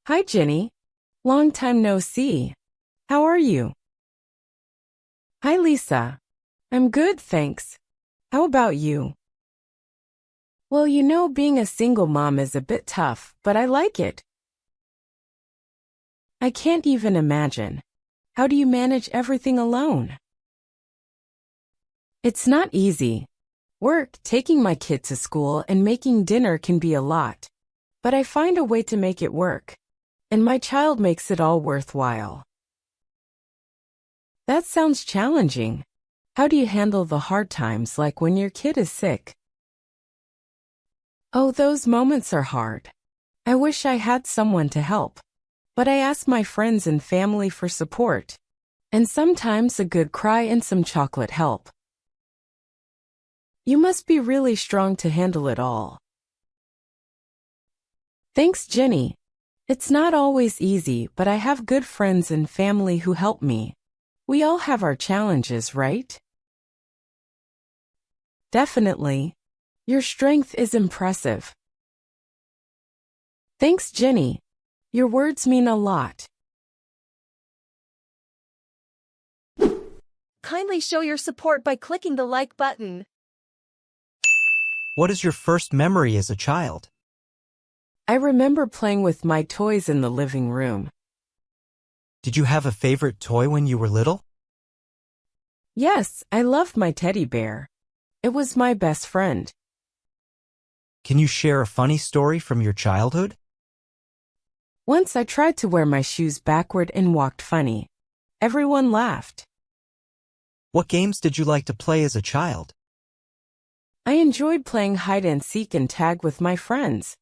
Hi, Jenny. Long time no see. How are you? Hi, Lisa. I'm good, thanks. How about you? Well, being a single mom is a bit tough, but I like it. I can't even imagine. How do you manage everything alone? It's not easy. Work, taking my kid to school, and making dinner can be a lot. But I find a way to make it work. And my child makes it all worthwhile. That sounds challenging. How do you handle the hard times, like when your kid is sick? Oh, those moments are hard. I wish I had someone to help. But I ask my friends and family for support. And sometimes a good cry and some chocolate help. You must be really strong to handle it all. Thanks, Jenny. It's not always easy, but I have good friends and family who help me. We all have our challenges, right? Definitely. Your strength is impressive. Thanks, Jenny. Your words mean a lot. Kindly show your support by clicking the like button. What is your first memory as a child? I remember playing with my toys in the living room. Did you have a favorite toy when you were little? Yes, I loved my teddy bear. It was my best friend. Can you share a funny story from your childhood? Once I tried to wear my shoes backward and walked funny. Everyone laughed. What games did you like to play as a child? I enjoyed playing hide and seek and tag with my friends.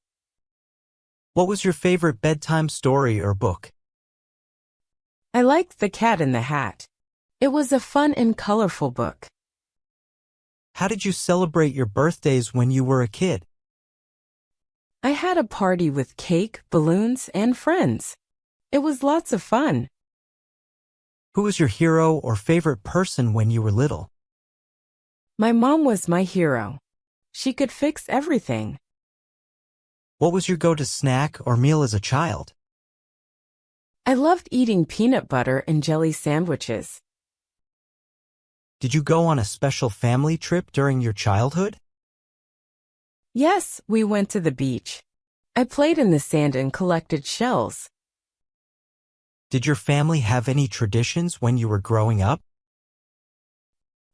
What was your favorite bedtime story or book? I liked The Cat in the Hat. It was a fun and colorful book. How did you celebrate your birthdays when you were a kid? I had a party with cake, balloons, and friends. It was lots of fun. Who was your hero or favorite person when you were little? My mom was my hero. She could fix everything. What was your go-to snack or meal as a child? I loved eating peanut butter and jelly sandwiches. Did you go on a special family trip during your childhood? Yes, we went to the beach. I played in the sand and collected shells. Did your family have any traditions when you were growing up?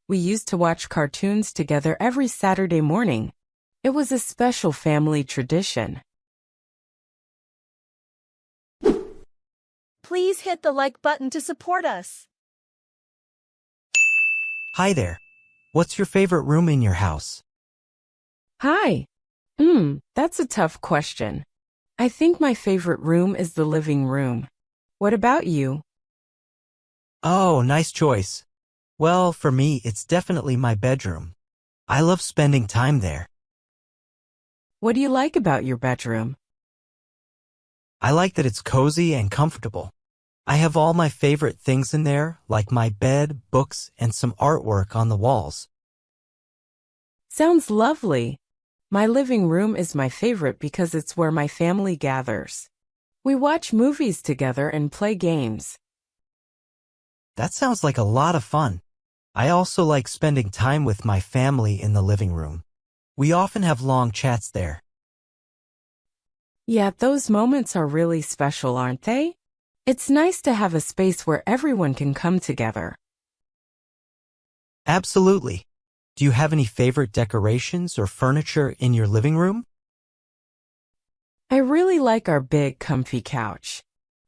We used to watch cartoons together every Saturday morning. It was a special family tradition. Please hit the like button to support us. Hi there. What's your favorite room in your house? Hi. That's a tough question. I think my favorite room is the living room. What about you? Oh, nice choice. Well, for me, it's definitely my bedroom. I love spending time there. What do you like about your bedroom? I like that it's cozy and comfortable. I have all my favorite things in there, like my bed, books, and some artwork on the walls. Sounds lovely. My living room is my favorite because it's where my family gathers. We watch movies together and play games. That sounds like a lot of fun. I also like spending time with my family in the living room. We often have long chats there. Yeah, those moments are really special, aren't they? It's nice to have a space where everyone can come together. Absolutely. Do you have any favorite decorations or furniture in your living room? I really like our big, comfy couch.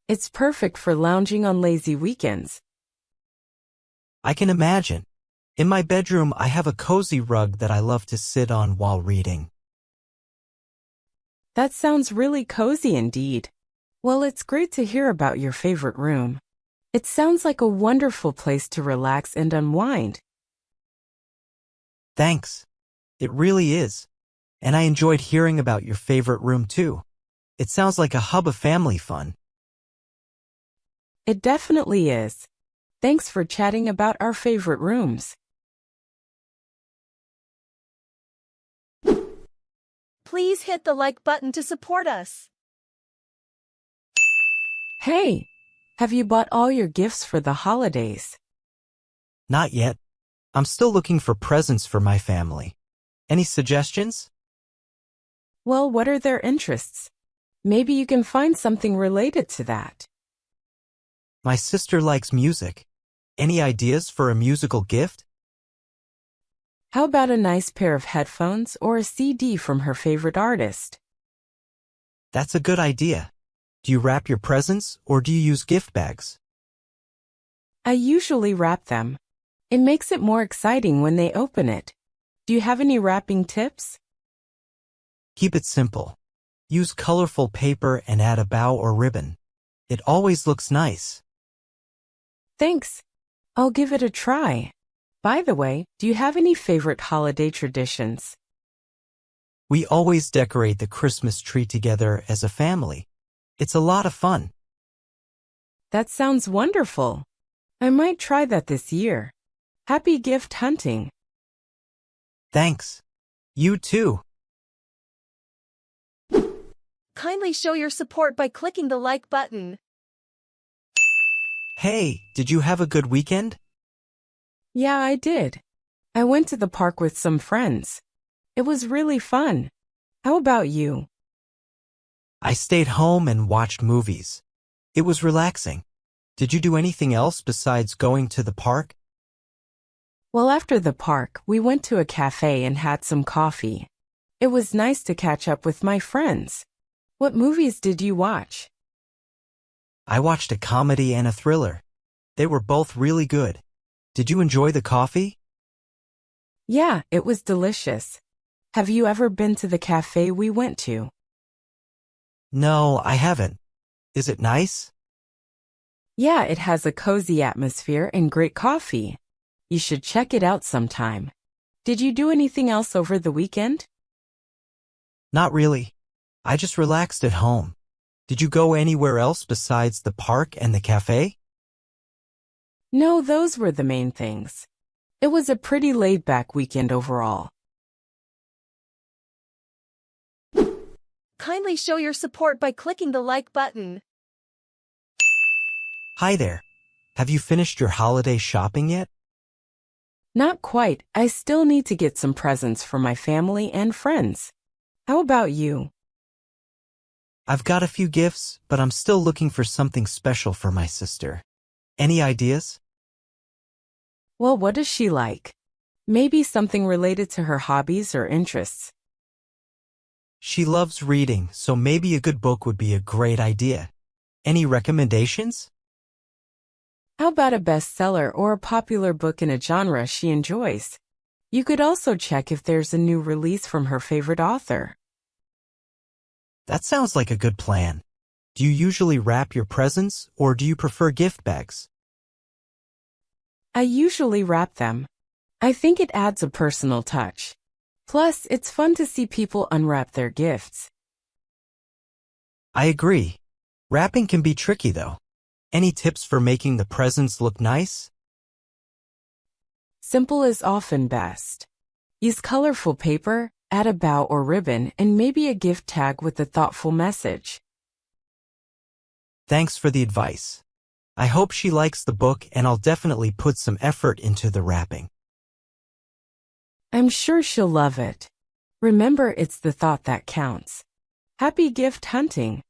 It's perfect for lounging on lazy weekends. I can imagine. In my bedroom, I have a cozy rug that I love to sit on while reading. That sounds really cozy indeed. Well, it's great to hear about your favorite room. It sounds like a wonderful place to relax and unwind. Thanks. It really is. And I enjoyed hearing about your favorite room too. It sounds like a hub of family fun. It definitely is. Thanks for chatting about our favorite rooms. Please hit the like button to support us. Hey, have you bought all your gifts for the holidays? Not yet. I'm still looking for presents for my family. Any suggestions? Well, what are their interests? Maybe you can find something related to that. My sister likes music. Any ideas for a musical gift? How about a nice pair of headphones or a CD from her favorite artist? That's a good idea. Do you wrap your presents or do you use gift bags? I usually wrap them. It makes it more exciting when they open it. Do you have any wrapping tips? Keep it simple. Use colorful paper and add a bow or ribbon. It always looks nice. Thanks. I'll give it a try. By the way, do you have any favorite holiday traditions? We always decorate the Christmas tree together as a family. It's a lot of fun. That sounds wonderful. I might try that this year. Happy gift hunting. Thanks. You too. Kindly show your support by clicking the like button. Hey, did you have a good weekend? Yeah, I did. I went to the park with some friends. It was really fun. How about you? I stayed home and watched movies. It was relaxing. Did you do anything else besides going to the park? Well, after the park, we went to a cafe and had some coffee. It was nice to catch up with my friends. What movies did you watch? I watched a comedy and a thriller. They were both really good. Did you enjoy the coffee? Yeah, it was delicious. Have you ever been to the cafe we went to? No, I haven't. Is it nice? Yeah, it has a cozy atmosphere and great coffee. You should check it out sometime. Did you do anything else over the weekend? Not really. I just relaxed at home. Did you go anywhere else besides the park and the cafe? No, those were the main things. It was a pretty laid-back weekend overall. Kindly show your support by clicking the like button. Hi there. Have you finished your holiday shopping yet? Not quite. I still need to get some presents for my family and friends. How about you? I've got a few gifts, but I'm still looking for something special for my sister. Any ideas? Well, what does she like? Maybe something related to her hobbies or interests. She loves reading, so maybe a good book would be a great idea. Any recommendations? How about a bestseller or a popular book in a genre she enjoys? You could also check if there's a new release from her favorite author. That sounds like a good plan. Do you usually wrap your presents, or do you prefer gift bags? I usually wrap them. I think it adds a personal touch. Plus, it's fun to see people unwrap their gifts. I agree. Wrapping can be tricky, though. Any tips for making the presents look nice? Simple is often best. Use colorful paper, add a bow or ribbon, and maybe a gift tag with a thoughtful message. Thanks for the advice. I hope she likes the book, and I'll definitely put some effort into the wrapping. I'm sure she'll love it. Remember, it's the thought that counts. Happy gift hunting!